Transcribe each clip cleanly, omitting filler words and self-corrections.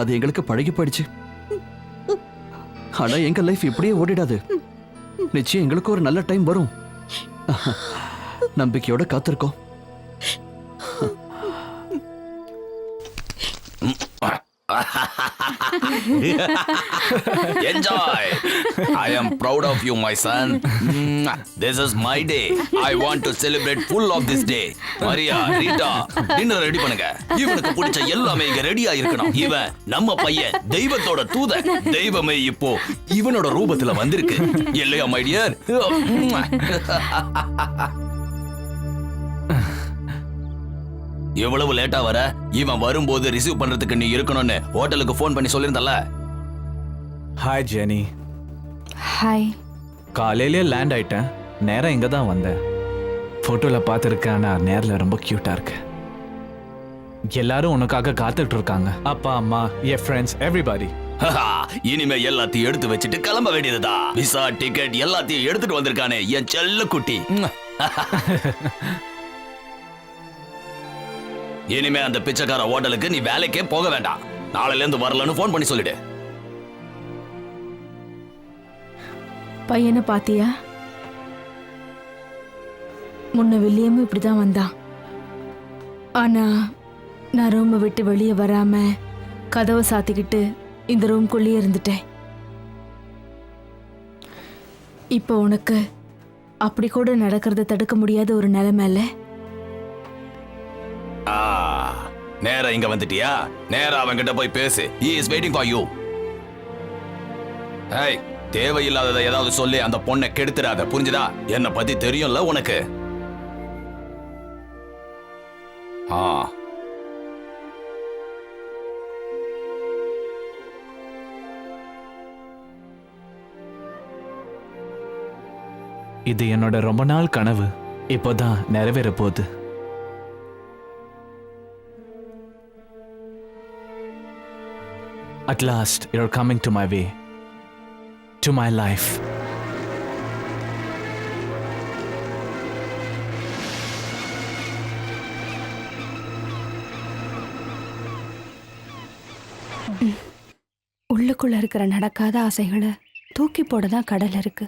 அது எங்களுக்கு பழகி போயிடுச்சு. ஆனா எங்க லைஃப் இப்படியே ஓடிடாது. நிச்சயம் எங்களுக்கு ஒரு நல்ல டைம் வரும். நம்பிக்கையோட காத்திருக்கோம். Enjoy. I am proud of you, my son. This is my day. I want to celebrate full of this day. Maria, Rita, dinner ready பண்ணுங்க. இவனுக்கு பிடிச்ச எல்லாமே இங்க ரெடியா இருக்கணும். இவன் நம்ம பையன், தெய்வத்தோட தூதன். தெய்வமே இப்போ இவனோட ரூபத்துல வந்திருக்கு. இல்லையா my dear? எவ்வளவு லேட்டா வர? இவன் வரும்போது ரிசீவ் பண்றதுக்கு நீ இருக்கணும்னு ஹோட்டலுக்கு ஃபோன் பண்ணி சொல்லிருந்தல. Hi Jenny. ஹாய். காலையிலே லேண்ட் ஆயிட்டேன். நேரம் இங்க தான் வந்தேன். போட்டோல பார்த்துருக்கேன், ஆனா நேர்ல ரொம்ப கியூட்டா இருக்கு. எல்லாரும் உனக்காக காத்துட்டு இருக்காங்க. அப்பா அம்மா, என் ஃப்ரெண்ட்ஸ், எவ்ரிபடி. இனிமே எல்லாத்தையும் எடுத்து வச்சுட்டு கிளம்ப வேண்டியதுதான். விசா, டிக்கெட் எல்லாத்தையும் எடுத்துட்டு வந்திருக்கானே என் செல்ல குட்டி. இனிமே அந்த பிச்சைக்கார ஹோட்டலுக்கு நீ வேலைக்கே போக வேண்டாம். நாளையில இருந்து வரலன்னு போன் பண்ணி சொல்லிடு. பையனை பாத்தியா? முன்ன வில்லியமும் இப்படிதான் வந்தான். ஆனா நான் ரூமை விட்டு வெளியே வராம கதவை சாத்திக்கிட்டு இந்த ரூம்குள்ளேயே இருந்துட்டேன். இப்போ உனக்கு அப்படி கூட நடக்கிறத தடுக்க முடியாத ஒரு நிலைமை இல்ல? நேரா இங்க வந்துட்டியா? நேரா அவன்கிட்ட போய் பேசு. He is waiting for you. hey, தேவையில்லாததை ஏதாவது சொல்லி அந்த பொண்ணை கெடுத்துறாத, புரிஞ்சுதா? என்ன பத்தி தெரியும்ல உனக்கு. இது என்னோட ரொம்ப நாள் கனவு இப்போதான் நிறைவேற போகுது. At last, you're coming to my way, to my life. உள்ளுக்குள்ள இருக்கிற நடக்காத ஆசைகளை தூக்கி போட தான் கடல் இருக்கு.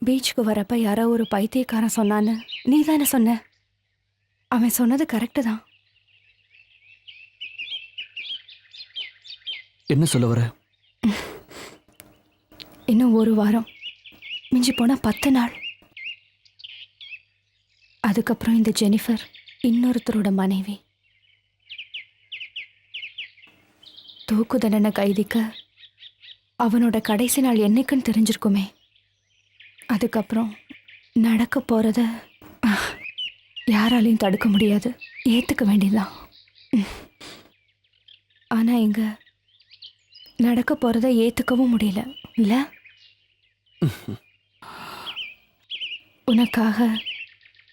பீச்சுக்கு வரப்ப யாரோ ஒரு பைத்தியக்காரன் சொன்னான்னு நீ தானே சொன்ன? அவன் சொன்னது கரெக்டு தான். என்ன சொல்ல வர? இன்னும் ஒரு வாரம், மிஞ்சி போனா 10 நாள். அதுக்கப்புறம் இந்த ஜெனிஃபர் இன்னொருத்தரோட மனைவி. தூக்கு தண்டனை கைதிக்க அவனோட கடைசி நாள் என்னைக்குன்னு தெரிஞ்சிருக்குமே. அதுக்கப்புறம் நடக்க போறத யாராலையும் தடுக்க முடியாது, ஏத்துக்க வேண்டியதுதான். ஆனா இங்க நடக்க போறத ஏத்துக்கவும் முடியல இல்ல? உனக்காக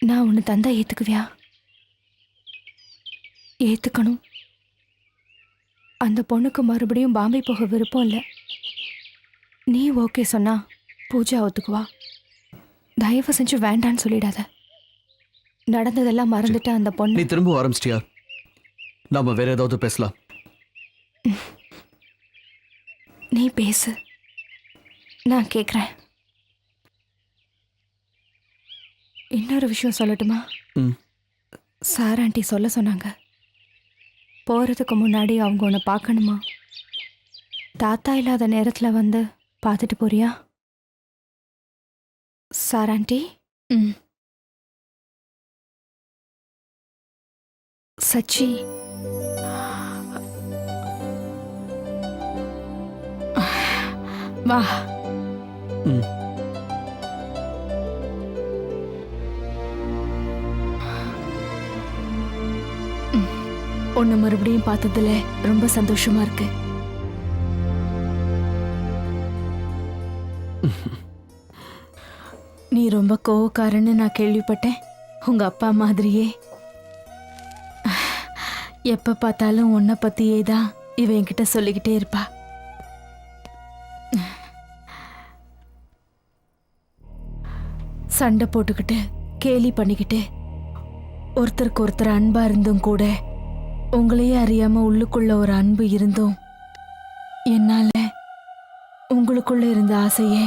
நான் உன்னை தந்தா ஏத்துக்குவியா? ஏத்துக்கணும். அந்த பொண்ணுக்கு மறுபடியும் பாம்பே போக விருப்பம் இல்லை. நீ ஓகே சொன்னா பூஜா ஒத்துக்குவா. தயவு செஞ்சு வேண்டான்னு சொல்லிடாத. நடந்ததெல்லாம் மறந்துட்டு அந்த பொண்ணு. நீ திரும்ப ஆரம்பிச்சிட்டியா? நாம வேற ஏதாவது பேசலாம். நீ பேசு, நான் கேட்குறேன். இன்னொரு விஷயம் சொல்லட்டுமா? சார் ஆண்டி சொல்ல சொன்னாங்க. போகிறதுக்கு முன்னாடி அவங்க உன்னை பார்க்கணுமா? தாத்தா இல்லாத நேரத்தில் வந்து பார்த்துட்டு போறியா? Sir aunty. சச்சி, வா. உன்னை மறுபடியும் பார்த்ததுல ரொம்ப சந்தோஷமா இருக்கு. நீ ரொம்ப கோவக்காரன்னு நான் கேள்விப்பட்டேன். உங்க அப்பா மாதிரியே. எப்ப பார்த்தாலும் உன்னை பத்தியே தான் இவ என்கிட்ட சொல்லிக்கிட்டே இருப்பா. சண்டை போட்டுக்கிட்டு கேலி பண்ணிக்கிட்டு ஒருத்தருக்கு ஒருத்தர் அன்பா இருந்தும் கூட உங்களையே அறியாம உள்ளுக்குள்ள ஒரு அன்பு இருந்தும் என்னால உங்களுக்குள்ள இருந்த ஆசைய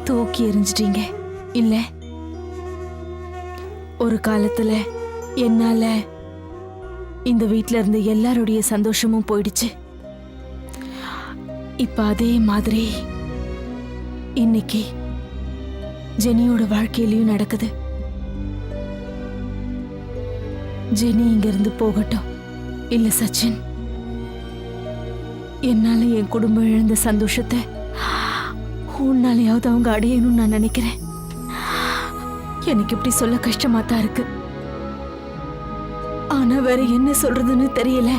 தூக்கி எறிஞ்சிட்டீங்க இல்ல? ஒரு காலத்துல என்னால இந்த வீட்ல இருந்த எல்லாருடைய சந்தோஷமும் போயிடுச்சு. இப்ப அதே மாதிரி இன்னைக்கு ஜெனியோட வாழ்க்கையிலயும் நடக்குது. ஜெனி இங்க இருந்து போகட்டும். இல்ல சச்சின், என்னால என் குடும்பம் இழந்த சந்தோஷத்தை உன்னாலையாவது அவங்க அடையணும்னு நான் நினைக்கிறேன். எனக்கு இப்படி சொல்ல கஷ்டமா தான் இருக்கு. ஆனா வேற என்ன சொல்றதுன்னு தெரியல.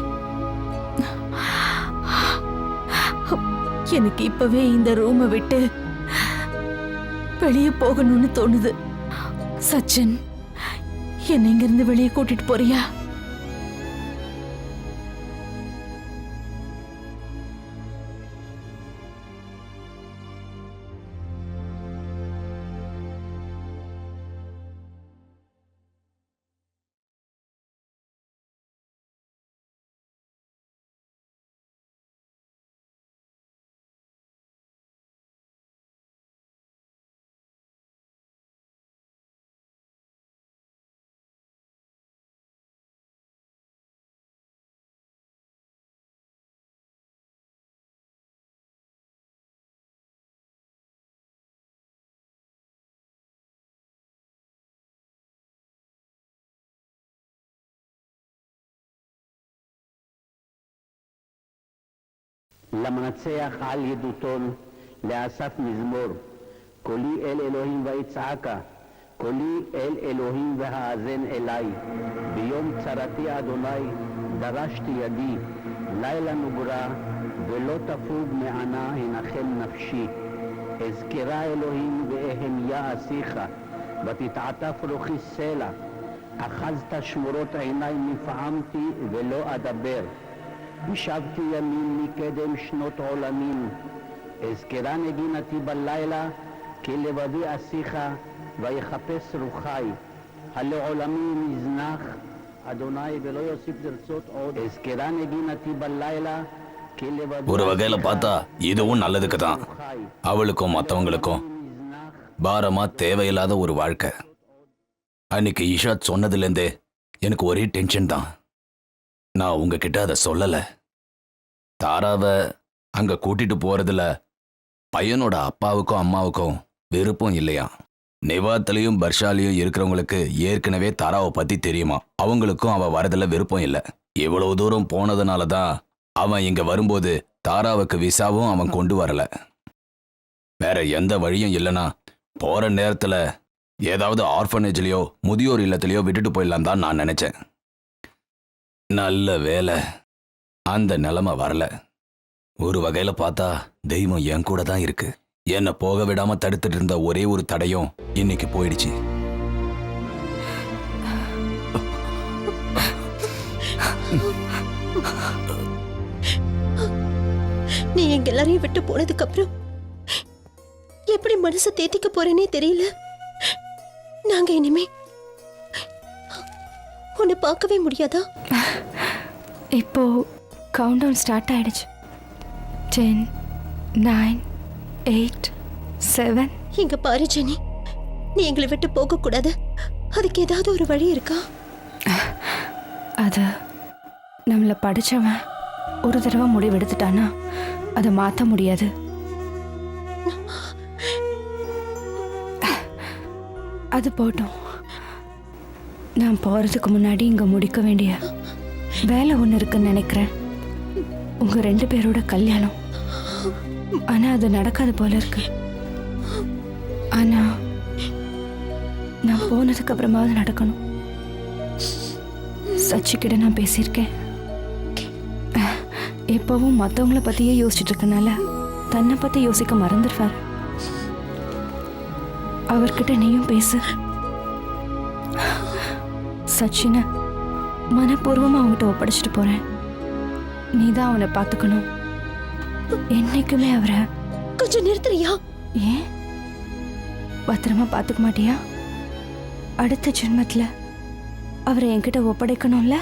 எனக்கு இப்பவே இந்த ரூமை விட்டு வெளியே போகணும்னு தோணுது. சச்சின், என்னை இங்கிருந்து வெளியே கூட்டிட்டு போறியா? למנצח על ידותון, לאסף מזמור, קולי אל אלוהים ויצעקה, קולי אל אלוהים והאזן אליי, ביום צרתי אדוני דרשתי ידי, לילה נוגרה ולא תפוג מענה הנחם נפשי, אזכרה אלוהים ואהמיה אשיך, ותתעטף רוחי סלע, אחזת שמורות עיניי נפעמתי ולא אדבר, השבתי ימים מקדם שנות עולמים, אזכרה נגינתי בלילה, כי לבבי אשיך ויחפש רוחי, הלעולמי מזנח, אדוני ולא יוסיף לרצות עוד, אזכרה נגינתי בלילה, כי לבבי ஒரு வகையில பார்த்தா இதுவும் நல்லதுக்கு தான். அவளுக்கும் மற்றவங்களுக்கும் பாரமா தேவையில்லாத ஒரு வாழ்க்கை. அன்னைக்கு ஈஷாத் சொன்னதுலேருந்தே எனக்கு ஒரே டென்ஷன் தான். நான் உங்ககிட்ட அதை சொல்லலை. தாராவை அங்க கூட்டிட்டு போறதுல பையனோட அப்பாவுக்கும் அம்மாவுக்கும் விருப்பம் இல்லையா. நிவாத்திலையும் பர்ஷாலையும் இருக்கிறவங்களுக்கு ஏற்கனவே தாராவை பத்தி தெரியுமா. அவங்களுக்கும் அவ வரதுல விருப்பம் இல்லை. இவ்வளவு தூரம் போனதுனால தான் அவன் இங்க வரும்போது தாராவுக்கு விசாவும் அவன் கொண்டு வரல. வேற எந்த வழியும் இல்லைனா போற நேரத்துல ஏதாவது ஆர்ஃபனேஜ்லயோ முதியோர் இல்லத்திலையோ விட்டுட்டு போயிடலாம் தான் நான் நினைச்சேன். நல்ல வேலை அந்த நிலைமை வரல. ஒரு வகையில பார்த்தா தெய்வம் என் கூட தான் இருக்கு. என்னை போக விடாம தடுத்துட்டு இருந்த ஒரே ஒரு தடையும் இன்னைக்கு போயிடுச்சு. நீ எங்க எல்லாரையும் விட்டு போனதுக்கு அப்புறம் எப்படி மனசை தேத்திக்க போறேனே தெரியல. நாங்க இனிமே உன்னை பார்க்கவே முடியாதா? இப்போ கவுண்ட் டவுன் ஸ்டார்ட் ஆயிடுச்சு. 10, 9, 8, 7. இங்க பாரு ஜெனி, நீ எங்களை விட்டு போக கூடாது. அதுக்கு ஏதாவது ஒரு வழி இருக்கா? அது நம்மளை படிச்சவன் ஒரு தடவை முடிவெடுத்துட்டானா அதை மாற்ற முடியாது. அது போட்டோம். நான் போறதுக்கு முன்னாடி இங்க முடிக்க வேண்டிய வேலை ஒன்று இருக்குன்னு நினைக்கிறேன். உங்க 2 பேரோட கல்யாணம். ஆனா அது நடக்காது போல இருக்கு. ஆனா நான் போனதுக்கு அப்புறமாவது நடக்கணும். சச்சிக்கிட்ட நான் பேசியிருக்கேன். எப்பவும் மற்றவங்கள பத்தியே யோசிச்சுட்டு இருக்கனால தன்னை பத்தி யோசிக்க மறந்துடுவார். அவர்கிட்ட நீயும் பேசு. சச்சினை மனப்பூர்வமா அவங்ககிட்ட ஒப்படைச்சிட்டு போறேன். நீதான் அவனை பார்த்துக்கணும். என்னைக்குமே அவரை கொஞ்சம் நிறுத்துறியா? ஏன் பத்திரமா பார்த்துக்க மாட்டியா? அடுத்த ஜென்மத்துல அவரை என்கிட்ட ஒப்படைக்கணும்ல.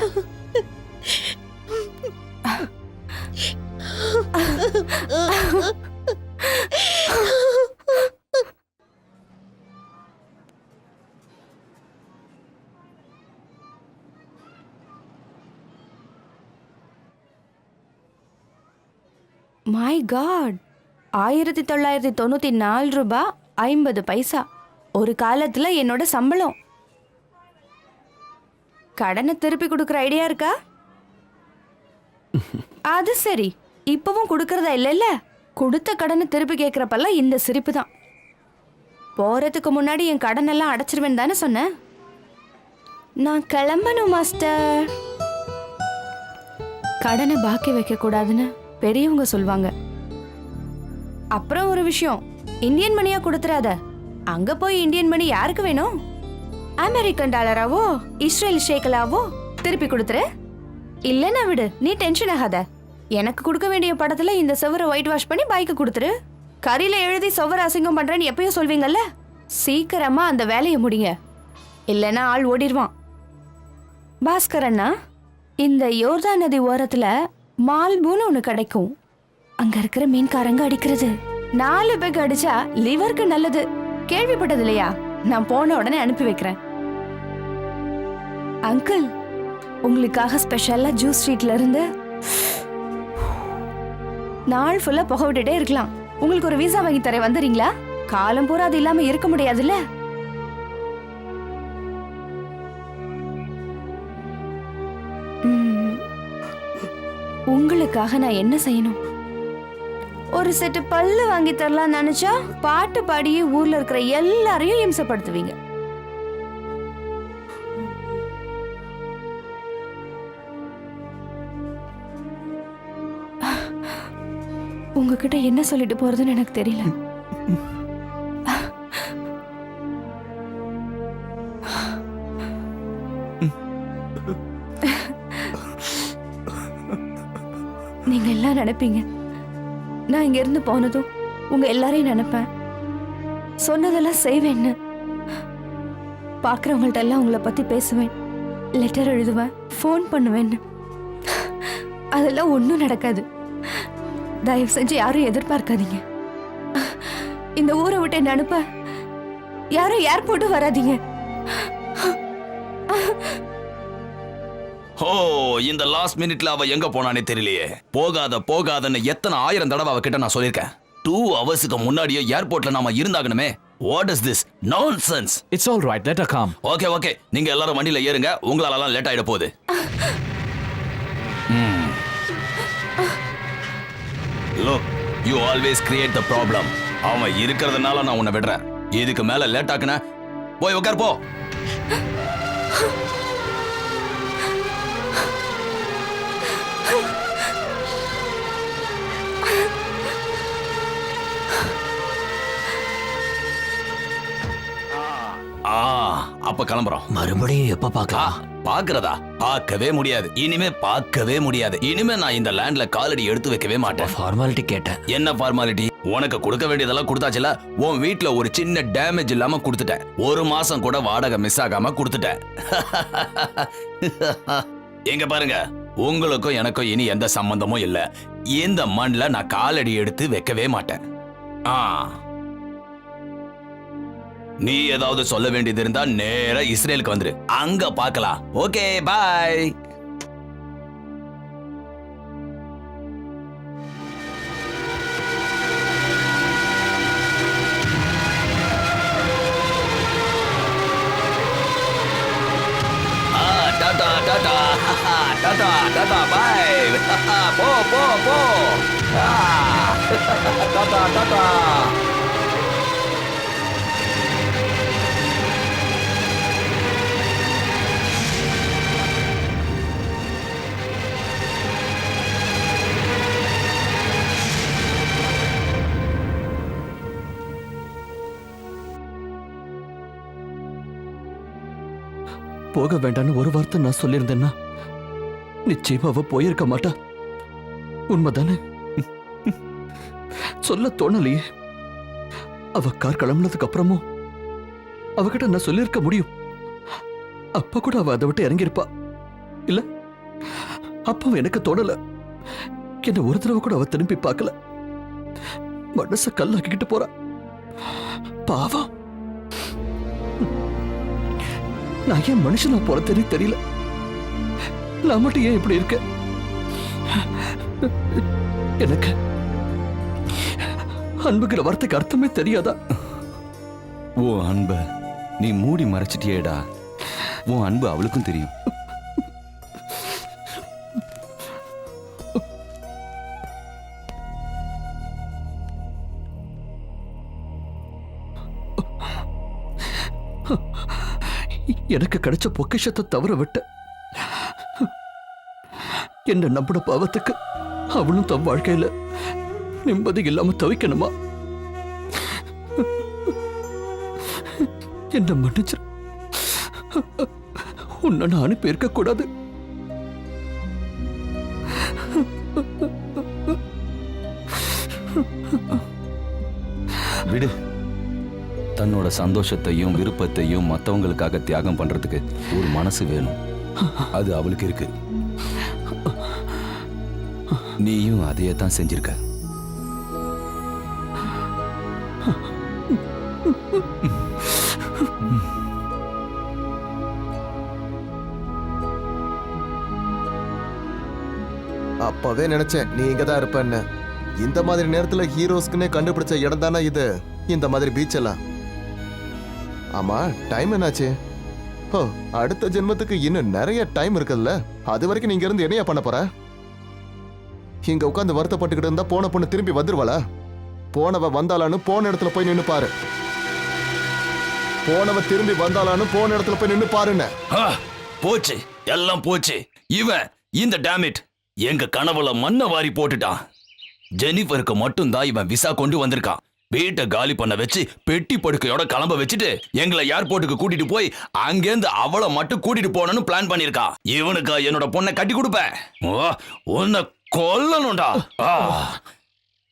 மை காட், 1994 ரூபாய் 50 பைசா ஒரு காலத்துல என்னோட சம்பளம். கடனை திருப்பி கொடுக்கற ஐடியா இருக்கா? அது சரி, இப்பவும் கொடுக்கறதா இல்லைல்ல? கொடுத்த கடனை திருப்பி கேட்கறப்பெல்லாம் இந்த சிரிப்பு தான். போறதுக்கு முன்னாடி என் கடன் எல்லாம் அடைச்சிருவேன் தானே சொன்னேன். நான் கிளம்பணும் மாஸ்டர். கடனை பாக்கி வைக்க கூடாதுன்னு பெரியவங்க சொல்வாங்க. அப்புறம் ஒரு விஷயம், இந்தியன் மணியா கொடுத்துறாத. அங்க போய் இந்தியன் மணி யாருக்கு வேணும்? அமெரிக்கன் டாலராவோ இஸ்ரேல் ஷேக்கலாவோ திருப்பி கொடுத்துரு. இல்லைன்னா விடு, நீ டென்ஷன் ஆகாத. எனக்கு கொடுக்க வேண்டிய படத்துல இந்த சுவரை ஒயிட் வாஷ் பண்ணி பைக்கு கொடுத்துரு. கரியில எழுதி சுவரை அசிங்கம் பண்றேன்னு எப்பயும் சொல்வீங்கல்ல, சீக்கிரமா அந்த வேலையை முடிங்க, இல்லைன்னா ஆள் ஓடிடுவான். பாஸ்கர் அண்ணா, இந்த யோர்தான் நதி ஓரத்துல மால்பூன்னு ஒண்ணு கிடைக்கும். அங்க இருக்கிற மீன்காரங்க அடிக்கிறது 4 பேக் அடிச்சா லிவருக்கு நல்லது. கேள்விப்பட்டது இல்லையா? நான் போன உடனே அனுப்பி வைக்கிறேன். அங்கிள், உங்களுக்காக ஸ்பெஷலா ஜூஸ் ஸ்ட்ரீட்ல இருந்து நாள் ஃபுல்லா புகை விட்டுட்டே இருக்கலாம். உங்களுக்கு ஒரு விசா வாங்கி தரேன், வந்துறீங்களா? காலம் பூரா அது இல்லாம இருக்க முடியாதுல்ல. உங்களுக்காக நான் என்ன செய்யணும்? ஒரு செட்டு பல்லு வாங்கி தரலாம் நினைச்சா பாட்டு பாடியே ஊர்ல இருக்கிற எல்லாரையும் இம்சப்படுத்துவீங்க. உங்ககிட்ட என்ன சொல்லிட்டு போறதுன்னு எனக்கு தெரியல. நீங்க எல்லாம் நினைப்பீங்க நான் இங்க இருந்து போனதும் உங்க எல்லாரையும் நினைப்பேன், சொன்னதெல்லாம் செய்வேன்னு. பாக்குறவங்கள்ட்ட எல்லாம் உங்களை பத்தி பேசுவேன், லெட்டர் எழுதுவேன், ஃபோன் பண்ணுவேன்னு. அதெல்லாம் ஒன்றும் நடக்காது. தயவு செஞ்சு யாரும் எதிர்பார்க்காதீங்க. இந்த ஊரை விட்டு என்ன அனுப்ப யாரும் ஏர்போர்ட்டு வராதீங்க. ஓ, இந்த லாஸ்ட் மினிட்ல அவ எங்க போனானே தெரியலையே. போகாதன்னு எத்தனை 1000 தடவை அவகிட்ட நான் சொல்லிருக்கேன். 2 ஹவர்ஸ்க்கு முன்னாடியே ஏர்போர்ட்ல நாம இருந்தாகணுமே. What is this nonsense? It's all right, let her come. Okay, நீங்க எல்லாரும் வண்டியில ஏறுங்க, உங்களாலலாம் லேட் ஆயிட போகுது. Look, you always create the problem. அவன் இருக்கிறதுனால நான் உன்னை விடுறேன். இதுக்கு மேல லேட் ஆக்குன போய் உட்கார் போ. அப்ப கிளம்புறோம். மறுபடியும் எப்ப பார்க்கலாம்? பாக்குறதா? பார்க்கவே முடியாது. இனிமே பார்க்கவே முடியாது. இனிமே நான் இந்த லேண்ட்ல காலடி எடுத்து வைக்கவே மாட்டேன். ஃபார்மாலிட்டி கேட்டேன். என்ன ஃபார்மாலிட்டி? உனக்கு கொடுக்க வேண்டியதெல்லாம் கொடுத்தாச்சுல. உன் வீட்ல ஒரு சின்ன டேமேஜ் இல்லாம கொடுத்துட்டேன். 1 மாசம் கூட வாடகை மிஸ் ஆகாம கொடுத்துட்டேன். எங்க பாருங்க, உங்களுக்கும் எனக்கும் இனி எந்த சம்பந்தமும் இல்ல. இந்த மண்ல நான் காலடி எடுத்து வைக்கவே மாட்டேன். நீ ஏதாவது சொல்ல வேண்டியது இருந்தா நேரா இஸ்ரேலுக்கு வந்துரு, அங்க பார்க்கலாம். Okay, bye. Tata bye. போ. டாடா. போக வேண்டான்னு ஒரு வார்த்தை நான் சொல்லியிருந்தேன்னா நிச்சயமா அவ போயிருக்க மாட்டா. உண்மைதானே? சொல்ல தோணலையே. அவ கார் கிளம்புனதுக்கு அப்புறமும் அவகிட்ட நான் சொல்லியிருக்க முடியும். அப்ப கூட அவ அதை விட்டு இறங்கியிருப்பா இல்ல? அப்பவும் எனக்கு தோணல. என்ன ஒரு தடவை கூட அவ திரும்பி பார்க்கல. மனச கல்லாக்கிக்கிட்டு போறா. பாவம். நான் ஏன் மனுஷனா போறதுன்னு தெரியல. நான் மட்டும் ஏன் இப்படி இருக்க? எனக்கு அன்புங்கிற வார்த்தைக்கு அர்த்தமே தெரியாதா? ஓ அன்ப நீ மூடி மறைச்சிட்டியேடா. உன் அன்பு அவளுக்கும் தெரியும். எனக்கு கிடைச்ச பொக்கிஷத்தை தவற விட்ட என்ன நம்பின பாவத்துக்கு அவளும் தன் வாழ்க்கையில நிம்மதி இல்லாம தவிக்கணுமா? என்ன மன்னிச்சு. உன்னை நான் அனுப்பி இருக்க கூடாது. விடு. தன்னோட சந்தோஷத்தையும் விருப்பத்தையும் மற்றவங்களுக்காக தியாகம் பண்றதுக்கு ஒரு மனசு வேணும். அது அவளுக்கு இருக்கு. நீயும் அதையே தான் செஞ்சிருக்க. அப்பவே நினைச்சேன் நீ இங்க தான் இருப்பேன்னு. இந்த மாதிரி நேரத்துல ஹீரோஸ்க்குன்னே கண்டுபிடிச்ச இடம் தானே இது. இந்த மாதிரி பீச் எல்லாம். ஆமா, டைம் என்னாச்சு? ஓ, அடுத்த ஜென்மத்துக்கு இன்னும் நிறைய டைம் இருக்குல்ல. அது வரைக்கும் நீங்க இருந்து என்னையா பண்ண போற? இங்க உட்காந்து வருத்தப்பட்டுக்கிட்டு இருந்தா போன பொண்ணு திரும்பி வந்துருவாளா? போனவ வந்தாலான்னு போன இடத்துல போய் நின்னு பாரு. போனவ திரும்பி வந்தாலான்னு போன இடத்துல போய் நின்னு பாருன்னு. போச்சு, எல்லாம் போச்சு. இவன் இந்த டேமிட் எங்க கனவுல மண்ணை வாரி போட்டுட்டான். ஜெனிஃபருக்கு மட்டும்தான் இவன் விசா கொண்டு வந்திருக்கான். வீட்டை காலி பண்ண வச்சு பெட்டி படுக்கையோட கிளம்ப வச்சுட்டு எங்களை ஏர்போர்ட்டுக்கு கூட்டிட்டு போய் அங்கேருந்து அவளை மட்டும் கூட்டிட்டு போனன்னு பிளான் பண்ணிருக்கா. இவனுக்கு என்னோட பொண்ணை கட்டி கொடுப்பேன். உன்னை கொல்லணும்டா.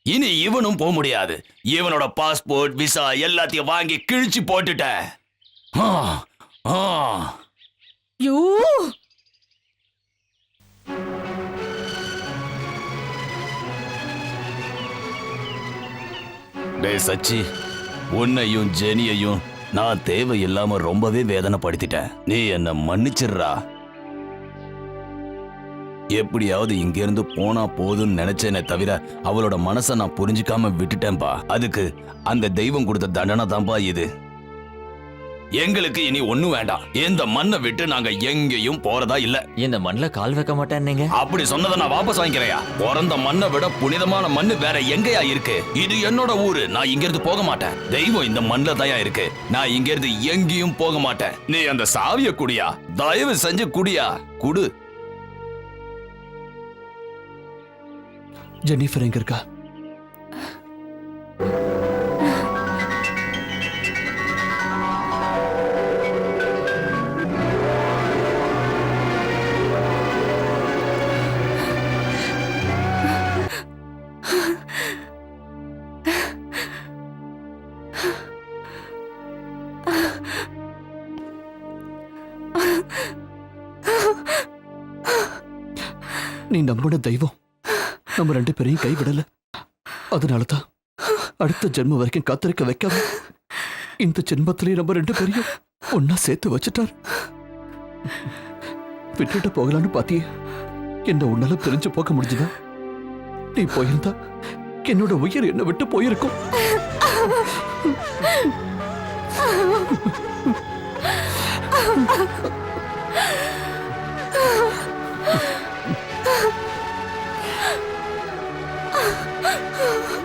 இனி இவனும் போக முடியாது. இவனோட பாஸ்போர்ட் விசா எல்லாத்தையும் வாங்கி கிழிச்சு போட்டுட்டேன். யூ டேய் சச்சி, உன்னையும் ஜெனியையும் நான் தேவையில்லாம ரொம்பவே வேதனைப்படுத்திட்டேன். நீ என்ன மன்னிச்சிடுறா. எப்படியாவது இங்கிருந்து போனா போதும்னு நினைச்சேனே தவிர அவளோட மனசை நான் புரிஞ்சுக்காம விட்டுட்டேன்பா. அதுக்கு அந்த தெய்வம் கொடுத்த தண்டனை தான்பா இது. எங்களுக்கு இனி ஒண்ணும் வேண்டாம். இந்த மண்ணை விட்டு நாங்க எங்கேயும் போறதா இல்ல. இந்த மண்ணுல கால் வைக்க மாட்டேன்னீங்க. அப்படி சொன்னதை நான் வாபஸ் வாங்கிக்கிறையா? பிறந்த மண்ணை விட புனிதமான மண்ணு வேற எங்கயா இருக்கு? இது என்னோட ஊரு. நான் இங்க இருந்து போக மாட்டேன். தெய்வம் இந்த மண்ணில தயா இருக்கு. நான் இங்க இருந்து எங்கேயும் போக மாட்டேன். நீ அந்த சாவிய குடியா, தயவு செஞ்சு குடியா, குடு. ஜெனிஃபர் எங்க இருக்கா? நீ நம்பின தெய்வம் நம்ம ரெண்டு பேரையும் கைவிடல. அதனாலதான் அடுத்த ஜென்மம் வரைக்கும் காத்திருக்க வைக்காம இந்த ஜென்மத்திலேயே நம்ம ரெண்டு பேரையும் ஒன்னா சேர்த்து வச்சுட்டார். விட்டுட்டு போகலான்னு பாத்தியே, என்ன உன்னால தெரிஞ்சு போக முடிஞ்சுதா? நீ போயிருந்தா என்னோட உயிர் என்ன விட்டு போயிருக்கும்.